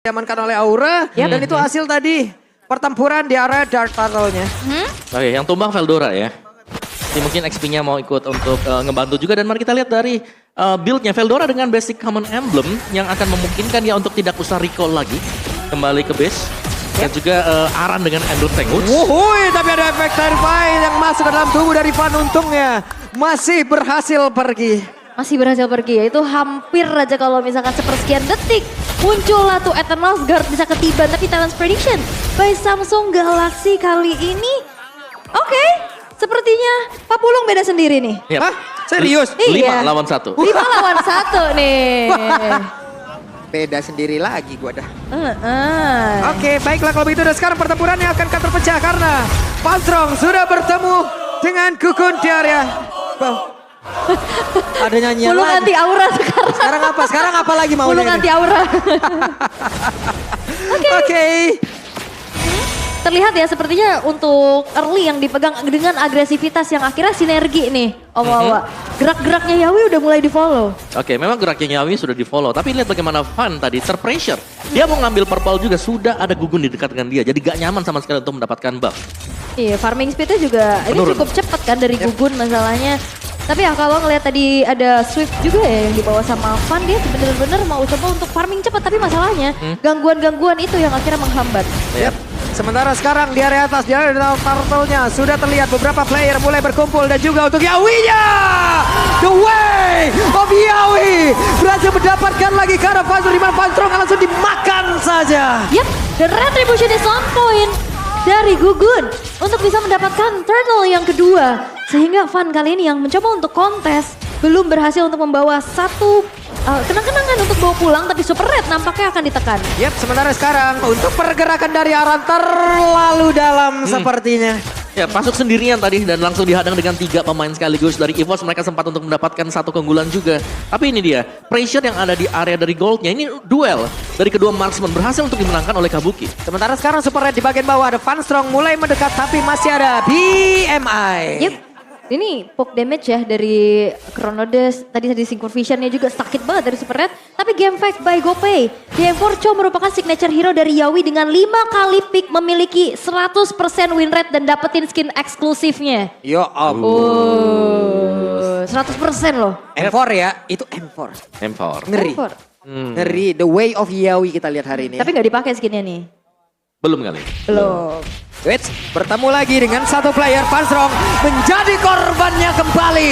diamankan oleh Aura. Dan itu hasil tadi pertempuran di area Dark Turtle-nya. Oke, yang tumbang Veldora ya. Jadi mungkin XP-nya mau ikut untuk ngebantu juga. Dan mari kita lihat dari build-nya Veldora dengan basic common emblem yang akan memungkinkan dia untuk tidak usah recall lagi. Kembali ke base. Dan juga Aran dengan Emblem Tenguts. Wuhui, tapi ada efek Terrify yang masuk ke dalam tubuh dari Van untungnya. Masih berhasil pergi. Masih berhasil pergi ya, itu hampir aja kalau misalkan sepersekian detik. Muncullah tuh Eternal Guard bisa ketiban, tapi Talent's Prediction by Samsung Galaxy kali ini. Oke, sepertinya Pak Pulung beda sendiri nih. Yap. Hah? Serius? 5 Iya. lawan 1. 5 lawan 1 nih. Beda sendiri lagi gua dah. Heeh. Oke, baiklah kalau begitu. Dan sekarang pertempurannya akan terpecah karena Panstrong sudah bertemu dengan Kukun di area. Ada nyanyian Pulung lagi. anti aura sekarang. Sekarang apa lagi maunya Pulung ini? anti aura. Oke. Terlihat ya sepertinya untuk early yang dipegang dengan agresivitas yang akhirnya sinergi nih Om Wawa. Gerak-geraknya Yawi udah mulai di follow. Oke, memang geraknya Yawi sudah di follow. Tapi lihat bagaimana Van tadi terpressure. Dia mau ngambil purple juga, sudah ada gugun di dekat dengan dia. Jadi gak nyaman sama sekali untuk mendapatkan buff. Iya, farming speednya juga ini Menurun. cukup cepat kan dari gugun masalahnya. Tapi ya kalau ngelihat tadi ada Swift juga ya yang dibawa sama Van, dia bener-bener mau coba untuk farming cepat. Tapi masalahnya gangguan-gangguan itu yang akhirnya menghambat. Yep. Sementara sekarang di area atas, di area turtle-nya sudah terlihat beberapa player mulai berkumpul dan juga untuk Yawi-nya. The way of Yawi berhasil mendapatkan lagi karena Panstrong di mana Panstrong langsung dimakan saja. Yap, the retribution is on point dari Gugun untuk bisa mendapatkan turtle yang kedua. Sehingga Van kali ini yang mencoba untuk kontes belum berhasil untuk membawa satu kenang-kenangan untuk bawa pulang, tapi Super Red nampaknya akan ditekan. Yep, sementara sekarang untuk pergerakan dari Aran terlalu dalam sepertinya. Ya, masuk sendirian tadi dan langsung dihadang dengan 3 pemain sekaligus dari EVOS. Mereka sempat untuk mendapatkan satu keunggulan juga. Tapi ini dia, pressure yang ada di area dari goldnya. Ini duel dari kedua marksman berhasil untuk dimenangkan oleh Kabuki. Sementara sekarang Super Red di bagian bawah ada Van Strong mulai mendekat tapi masih ada BMI. Yep. Ini poke damage ya dari Chronodes, tadi Synchro Vision-nya juga sakit banget dari Super Red. Tapi game fact by GoPay, DM4 Cho merupakan signature hero dari Yawi dengan 5 kali pick memiliki 100% win rate dan dapetin skin eksklusifnya. Yo Oh, 100% loh. M4 ya, itu M4. M4. Ngeri. M4. Ngeri, the way of Yawi kita lihat hari ini. Tapi nggak dipakai skinnya nih. Belum kali. Belum. Wait, bertemu lagi dengan satu player Van Strong menjadi korbannya kembali.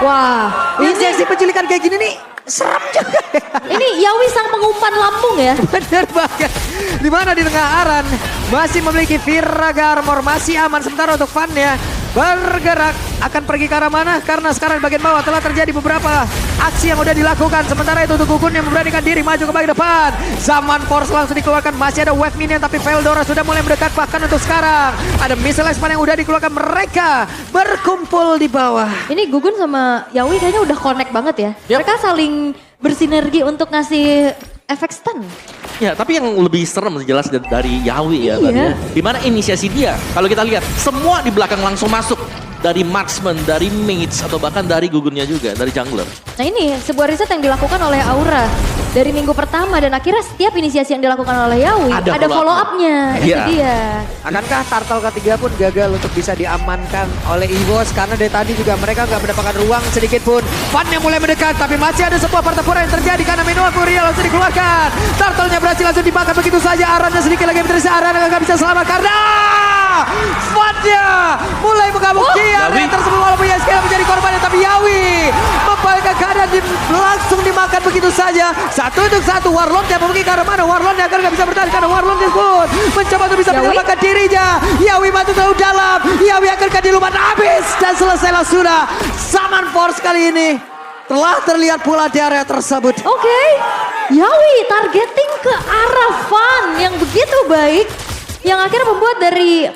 Wah, Ini sesi penculikan kayak gini nih serem juga. ini Yawi sang pengumpan lambung ya. Bener banget. Dimana di tengah Aran masih memiliki Viraga Armor, masih aman. Sementara untuk Van ya bergerak akan pergi ke arah mana? Karena sekarang di bagian bawah telah terjadi beberapa aksi yang udah dilakukan. Sementara itu untuk Gugun yang memberanikan diri maju ke bagian depan. Zaman Force langsung dikeluarkan. Masih ada wave minion tapi Veldora sudah mulai mendekat. Bahkan untuk sekarang ada missile expand yang udah dikeluarkan. Mereka berkumpul di bawah. Ini Gugun sama Yawi kayaknya udah connect banget ya. Yap. Mereka saling bersinergi untuk ngasih efek stun. Ya, tapi yang lebih serem jelas dari Yawi ya. Iya. Tadi ya. Dimana inisiasi dia, kalau kita lihat semua di belakang langsung masuk. Dari marksman, dari mages, atau bahkan dari gugunnya juga, dari jungler. Nah ini sebuah riset yang dilakukan oleh Aura dari minggu pertama dan akhirnya setiap inisiasi yang dilakukan oleh Yawi ada follow up-nya. Itu Iya. dia. Akankah turtle ketiga pun gagal untuk bisa diamankan oleh EVOS karena dari tadi juga mereka nggak mendapatkan ruang sedikit pun. Van yang mulai mendekat tapi masih ada sebuah pertempuran yang terjadi karena Minoa Furia langsung dikeluarkan. Turtle-nya berhasil langsung dimakan begitu saja. Arannya sedikit lagi terisi. Aran nggak bisa selamat karena Van-nya mulai mengamuk dia. Yawi. Tersebut walaupun Yaski menjadi korbannya tapi Yawi membalikkan keadaan langsung dimakan begitu saja. 1-1 Warlord-nya pergi ke arah mana? Warlord-nya agar nggak bisa bertahan karena Warlord disebut mencoba untuk bisa Yawi? menyelamatkan dirinya. Yawi masuk terlalu dalam. Yawi akan dilumat habis dan selesailah sudah. Zaman Force kali ini telah terlihat pula di area tersebut. Oke, Yawi targeting ke arah Van yang begitu baik. Yang akhirnya membuat dari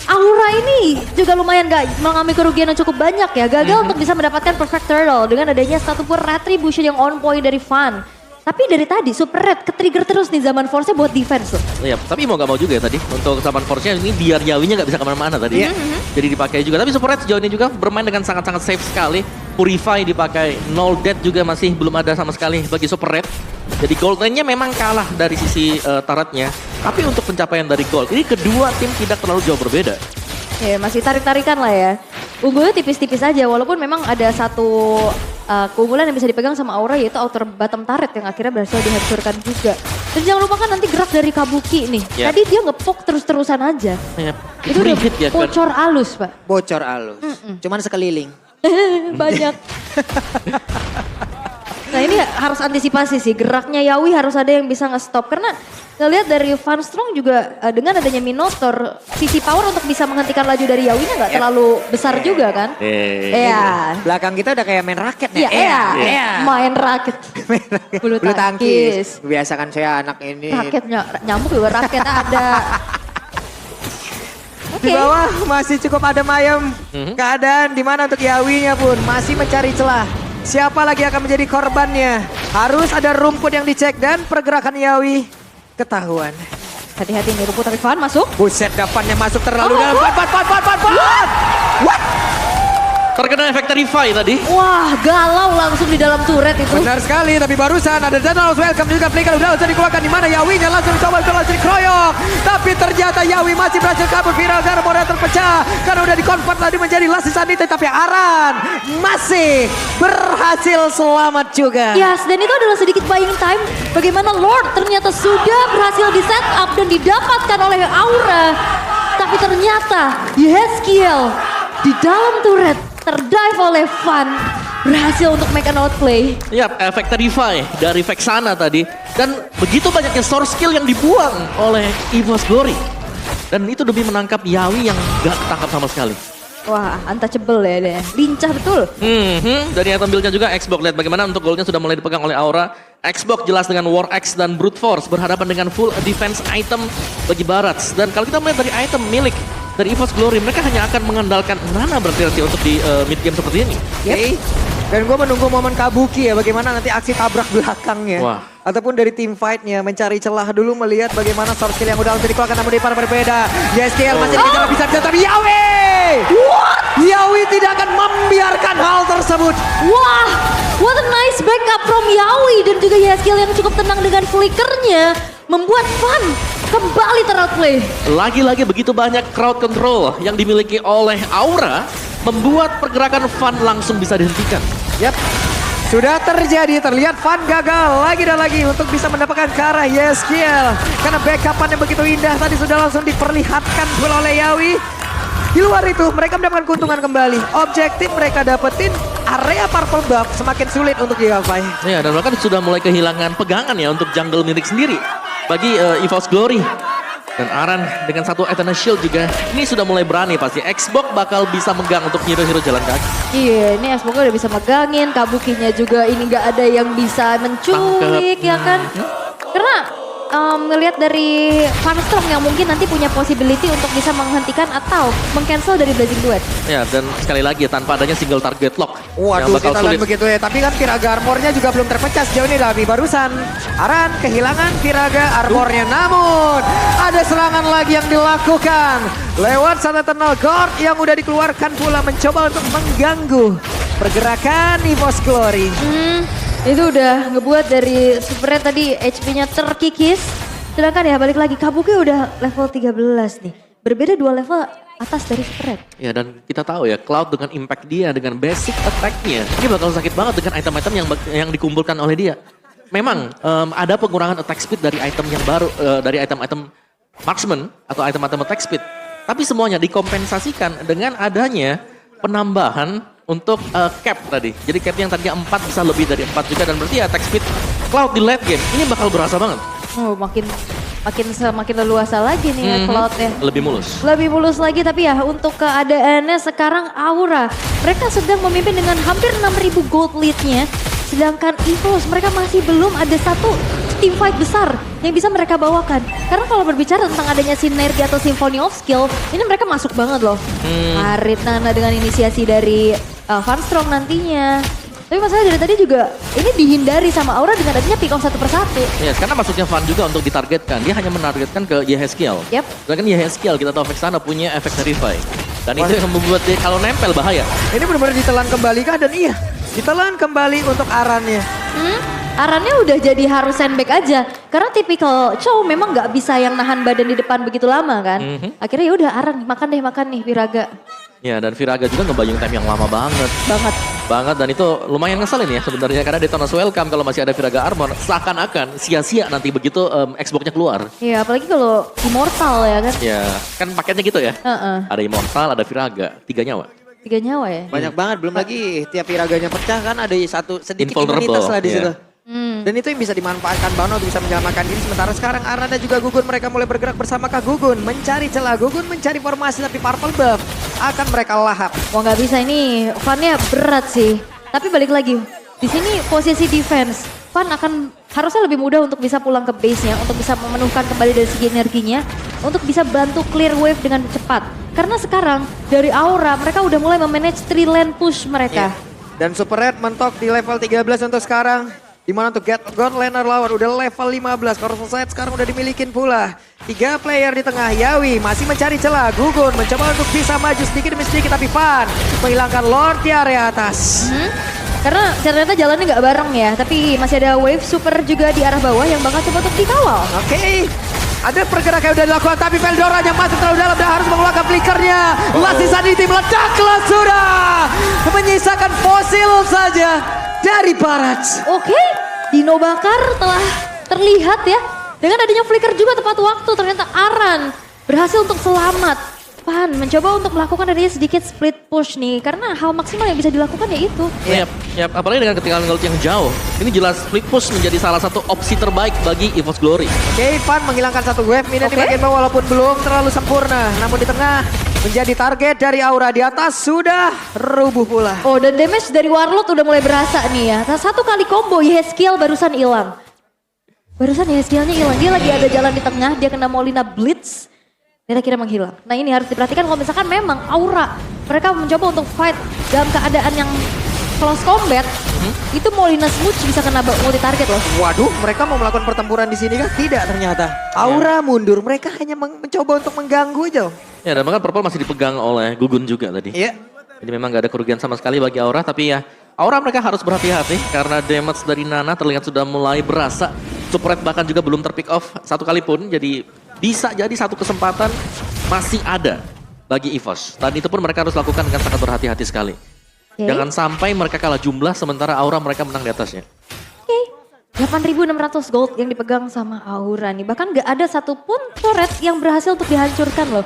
Aura ini juga lumayan gak mengalami kerugian yang cukup banyak ya. Gagal untuk bisa mendapatkan perfect turtle dengan adanya satu pun retribution yang on point dari Van. Tapi dari tadi Super Red ke-trigger terus nih zaman Force-nya buat defense loh. Iya, tapi mau gak mau juga ya tadi untuk zaman Force-nya ini biar Yawinya gak bisa kemana-mana tadi. Jadi dipakai juga. Tapi Super Red sejauh ini juga bermain dengan sangat-sangat safe sekali. Purify dipakai, Null Death juga masih belum ada sama sekali bagi Super Red. Jadi gold line-nya memang kalah dari sisi turretnya. Tapi untuk pencapaian dari gold, ini kedua tim tidak terlalu jauh berbeda. Ya masih tarik-tarikan lah ya. Unggulnya tipis-tipis aja walaupun memang ada satu keunggulan yang bisa dipegang sama Aura yaitu outer bottom turret yang akhirnya berhasil dihancurkan juga. Dan jangan lupakan nanti gerak dari Kabuki nih. Ya. Tadi dia ngepok terus-terusan aja. Ya, Itu udah hit ya kan. bocor alus Pak. Bocor alus. Cuman sekeliling. Banyak. Nah ini harus antisipasi sih, geraknya Yawi harus ada yang bisa nge-stop. Karena ngelihat dari Van Strong juga dengan adanya Minotaur, sisi power untuk bisa menghentikan laju dari Yawinya nggak terlalu besar juga kan. Iya. Belakang kita udah kayak main raket Iya, nih. main raket. Bulu Bulu tangkis. tangkis. Biasakan saya anak ini. Raketnya, nyamuk juga raket ada. Di bawah masih cukup adem ayem. Keadaan di mana untuk Yawinya pun masih mencari celah. Siapa lagi akan menjadi korbannya? Harus ada rumput yang dicek dan pergerakan Yawi ketahuan. Hati-hati nih rumput dari Van masuk. Buset, depannya masuk terlalu dalam. What? Terkena efek Terrify tadi. Wah galau langsung di dalam turret itu. Benar sekali, tapi barusan ada Danos welcome juga flicker udah langsung dikeluarkan di mana Yawinya langsung coba untuk langsung dikeroyok. Tapi ternyata Yawi masih berhasil kabur, viral Garmor terpecah karena udah dikonvert tadi menjadi Last Sanity, tapi Aran masih berhasil selamat juga. Yes, dan itu adalah sedikit buying time. Bagaimana Lord ternyata sudah berhasil di set up dan didapatkan oleh Aura. Tapi ternyata Yeskiel di dalam turret terdive oleh Van. Berhasil untuk make an outplay. Ya, efek Terrify dari Vexana tadi. Dan begitu banyaknya source skill yang dibuang oleh EVOS Glory. Dan itu demi menangkap Yawi yang gak ketangkap sama sekali. Wah, untouchable ya dia. Lincah betul. Dari item build-nya juga Xbox, lihat bagaimana untuk goldnya sudah mulai dipegang oleh Aura. Xbox jelas dengan War Axe dan Brute Force berhadapan dengan full defense item bagi Barats. Dan kalau kita melihat dari item milik dari EVOS Glory, mereka hanya akan mengandalkan Nana berarti untuk di mid game seperti ini. Oke. Dan gue menunggu momen Kabuki ya, bagaimana nanti aksi tabrak belakangnya. Wah. Ataupun dari tim fight-nya, mencari celah dulu melihat bagaimana source skill yang udah langsung dikeluarkan namun di para berbeda. Yeskiel masih dikejar bisa-bisa, tapi Yawi! Yawi tidak akan membiarkan hal tersebut. Wah, what a nice backup from Yawi. Dan juga Yeskiel yang cukup tenang dengan flickernya. Membuat Van kembali teroutplay. Lagi-lagi begitu banyak crowd control yang dimiliki oleh Aura, membuat pergerakan Van langsung bisa dihentikan. Yap. Sudah terjadi, terlihat Van gagal lagi dan lagi untuk bisa mendapatkan ke arah Yeskiel. Karena backupan yang begitu indah tadi sudah langsung diperlihatkan pula oleh Yawi. Di luar itu mereka mendapatkan keuntungan kembali. Objektif mereka dapetin area purple buff semakin sulit untuk digapai. Ya, dan bahkan sudah mulai kehilangan pegangan ya untuk jungle milik sendiri bagi EVOS Glory. Dan Aran dengan satu Eternal Shield juga ini sudah mulai berani pasti. Xbox bakal bisa megang untuk hero-hero jalan kaki. Iya, ini Xbox udah bisa megangin, Kabukinya juga ini nggak ada yang bisa menculik ya kan. Karena ngelihat dari Van Strong yang mungkin nanti punya possibility untuk bisa menghentikan atau meng-cancel dari Blazing Duet. Ya, dan sekali lagi tanpa adanya single target lock yang Waduh, bakal kita sulit. lihat begitu ya. Tapi kan Firaga armornya juga belum terpecah sejauh ini tapi barusan Aran kehilangan Firaga armornya. Namun ada serangan lagi yang dilakukan lewat satu Eternal Guard yang udah dikeluarkan pula mencoba untuk mengganggu pergerakan EVOS Glory. Itu udah ngebuat dari Super Red tadi HP-nya terkikis. Sedangkan ya balik lagi Kabuki udah level 13 nih. Berbeda 2 level atas dari Super Red. Ya, dan kita tahu ya Cloud dengan impact dia, dengan basic attack-nya, ini bakal sakit banget dengan item-item yang dikumpulkan oleh dia. Memang ada pengurangan attack speed dari item yang baru, dari item-item marksman atau item-item attack speed. Tapi semuanya dikompensasikan dengan adanya penambahan untuk cap tadi. Jadi cap yang tadinya 4 bisa lebih dari 4 juga, dan berarti attack speed Cloud di late game ini bakal berasa banget. Oh, makin leluasa lagi nih ya Cloud-nya. Lebih mulus. Lebih mulus lagi, tapi ya untuk keadaannya sekarang Aura. Mereka sedang memimpin dengan hampir 6.000 gold lead-nya. Sedangkan EVOS mereka masih belum ada satu team fight besar yang bisa mereka bawakan. Karena kalau berbicara tentang adanya sinergi atau symphony of skill, ini mereka masuk banget loh. Arit Nana dengan inisiasi dari Van Strong nantinya. Tapi masalah dari tadi juga ini dihindari sama Aura dengan adanya pick off satu persatu. Yes, karena maksudnya Van juga untuk ditargetkan. Dia hanya menargetkan ke Yehezkiel. Yep. Sedangkan Yehezkiel kita tahu Vexana punya efek Verify. Dan itu yang membuat dia kalau nempel bahaya. Ini benar-benar ditelan kembali kah? Dan iya, ditelan kembali untuk Arannya. Arannya udah jadi harus sandbag aja. Karena tipikal Chow memang nggak bisa yang nahan badan di depan begitu lama kan. Akhirnya ya udah Aran makan nih Viraga. Ya, dan Viraga juga ngebayung time yang lama banget. Banget, dan itu lumayan ngeselin ya sebenarnya. Karena Detona's welcome kalau masih ada Viraga Armor. Seakan-akan sia-sia nanti begitu Xbox-nya keluar. Iya, apalagi kalau Immortal ya kan. Ya, kan paketnya gitu ya. Ada Immortal, ada Viraga, 3 nyawa. 3 nyawa ya. Banyak banget, belum lagi tiap Viraganya pecah kan ada satu sedikit Invulnerable, imunitas lah di iya. situ. Dan itu yang bisa dimanfaatkan Bano untuk bisa menyelamatkan diri. Sementara sekarang Aran dan juga Gugun mereka mulai bergerak bersama Kak Gugun. Mencari celah, Gugun mencari formasi tapi Purple Buff akan mereka lahap. Wah nggak bisa ini, Van-nya berat sih. Tapi balik lagi, di sini posisi defense, Van akan harusnya lebih mudah untuk bisa pulang ke base-nya, untuk bisa memenuhkan kembali dari segi energinya, untuk bisa bantu clear wave dengan cepat. Karena sekarang dari Aura mereka udah mulai memanage 3 lane push mereka. Dan Super Red mentok di level 13 untuk sekarang. Dimana untuk God Laner lawan udah level 15. Core Society sekarang udah dimilikin pula. 3 player di tengah. Yawi masih mencari celah. Gugun mencoba untuk bisa maju sedikit demi sedikit. Tapi Van menghilangkan Lord di area atas. Karena ternyata jalannya nggak bareng ya. Tapi masih ada wave super juga di arah bawah yang bakal coba untuk dikawal. Oke. Ada pergerakan yang udah dilakukan. Tapi Veldora yang masih terlalu dalam dan harus mengeluarkan flickernya. Last Sanity meledaklah sudah. Menyisakan fosil saja dari Barats. Oke, Dino Bakar telah terlihat ya. Dengan adanya flicker juga tepat waktu, ternyata Aran berhasil untuk selamat. Van mencoba untuk melakukan adanya sedikit split push nih. Karena hal maksimal yang bisa dilakukan ya itu. Yap, apalagi dengan ketinggalan gold yang jauh. Ini jelas split push menjadi salah satu opsi terbaik bagi EVOS Glory. Oke, Van menghilangkan satu wave minion di bagian bawah walaupun belum terlalu sempurna. Namun di tengah menjadi target dari Aura. Di atas sudah rubuh pula. Oh, dan damage dari Warlord udah mulai berasa nih ya. Nah, satu kali combo Yehezkiel barusan hilang. Yehezkielnya hilang. Dia lagi ada jalan di tengah, dia kena Molina Blitz. Dan akhirnya menghilang. Nah ini harus diperhatikan kalau misalkan memang Aura. Mereka mencoba untuk fight dalam keadaan yang close combat. Itu Molina Smooch bisa kena multi target loh. Waduh, mereka mau melakukan pertempuran di sini kan? Tidak ternyata. Aura mundur, mereka hanya mencoba untuk mengganggu aja. Ya, dan bahkan Purple masih dipegang oleh Gugun juga tadi. Iya. Jadi memang gak ada kerugian sama sekali bagi Aura, tapi ya Aura mereka harus berhati-hati karena damage dari Nana terlihat sudah mulai berasa. Super Red bahkan juga belum terpick off satu kali pun, jadi bisa jadi satu kesempatan masih ada bagi EVOS. Dan itu pun mereka harus lakukan dengan sangat berhati-hati sekali. Jangan sampai mereka kalah jumlah sementara Aura mereka menang di atasnya. 8.600 gold yang dipegang sama Aura nih. Bahkan gak ada satupun turret yang berhasil untuk dihancurkan loh.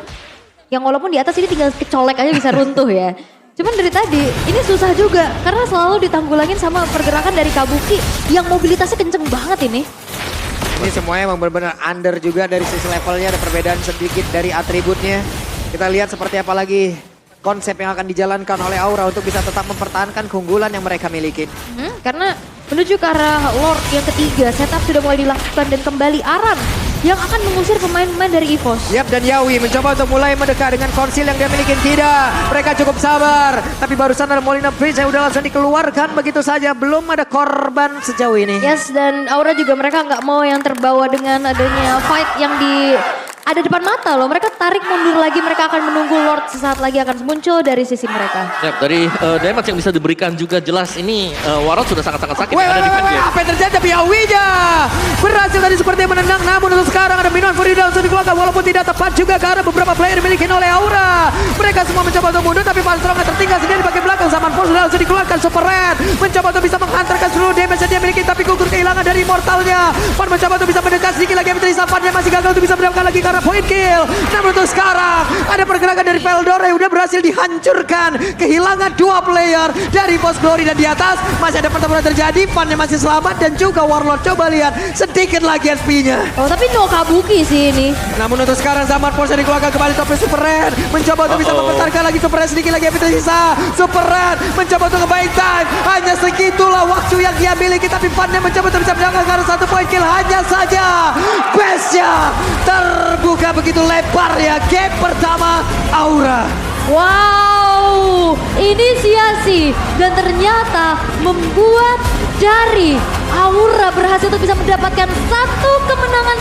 Yang walaupun di atas ini tinggal kecolek aja bisa runtuh ya. Cuman dari tadi ini susah juga karena selalu ditanggulangin sama pergerakan dari Kabuki yang mobilitasnya kenceng banget ini. Ini semuanya emang benar-benar under juga dari sisi levelnya. Ada perbedaan sedikit dari atributnya. Kita lihat seperti apa lagi konsep yang akan dijalankan oleh Aura untuk bisa tetap mempertahankan keunggulan yang mereka miliki. Karena menuju ke arah Lord yang ketiga, setup sudah mulai dilakukan dan kembali Aran yang akan mengusir pemain-pemain dari EVOS. Yap, dan Yawi mencoba untuk mulai mendekat dengan konsil yang dia miliki. Tidak, mereka cukup sabar. Tapi barusan ada Molina Bridge yang udah langsung dikeluarkan begitu saja. Belum ada korban sejauh ini. Yes, dan Aura juga mereka nggak mau yang terbawa dengan adanya fight yang ada depan mata loh. Mereka tarik mundur lagi, mereka akan menunggu Lord sesaat lagi akan muncul dari sisi mereka. Yap, dari damage yang bisa diberikan juga jelas ini Warlord sudah sangat-sangat sakit. Wait, apa yang terjadi? Tapi Yawinya berhasil tadi seperti menendang. Namun untuk sekarang ada minuman Furida langsung dikeluarkan. Walaupun tidak tepat juga karena beberapa player dimiliki oleh Aura. Mereka semua mencoba untuk mundur tapi Panstrong tertinggal sendiri di bagian belakang. Zaman Force sudah langsung dikeluarkan. Super Red mencoba untuk bisa menghantarkan seluruh damage yang dia miliki. Tapi gugur kehilangan dari Immortalnya. Pan mencoba untuk bisa mendekat sedikit lagi. Tapi Safannya masih gagal untuk bisa mendapatkan lagi karena point kill. Namun untuk sekarang ada pergerakan dari Veldora yang udah berhasil dihancurkan. Kehilangan 2 player dari EVOS Glory. Dan di atas masih ada pertempuran terjadi. Pannya masih selamat dan juga Warlord. Coba lihat sedikit lagi SP-nya. Oh tapi no Kabuki sih ini. Namun untuk sekarang Zaman Force dikeluarkan kembali tapi Super Red mencoba untuk bisa mempertahankan lagi Super Red sedikit lagi yang tersisa. Super Red mencoba untuk ngebaik time. Hanya segitulah waktu yang dia miliki tapi Pannya mencoba untuk bisa menangkan karena 1 point kill. Hanya saja base-nya terbuka begitu lebar ya. Game pertama Aura. Wow, Wow, inisiasi dan ternyata membuat dari Aura berhasil untuk bisa mendapatkan satu kemenangan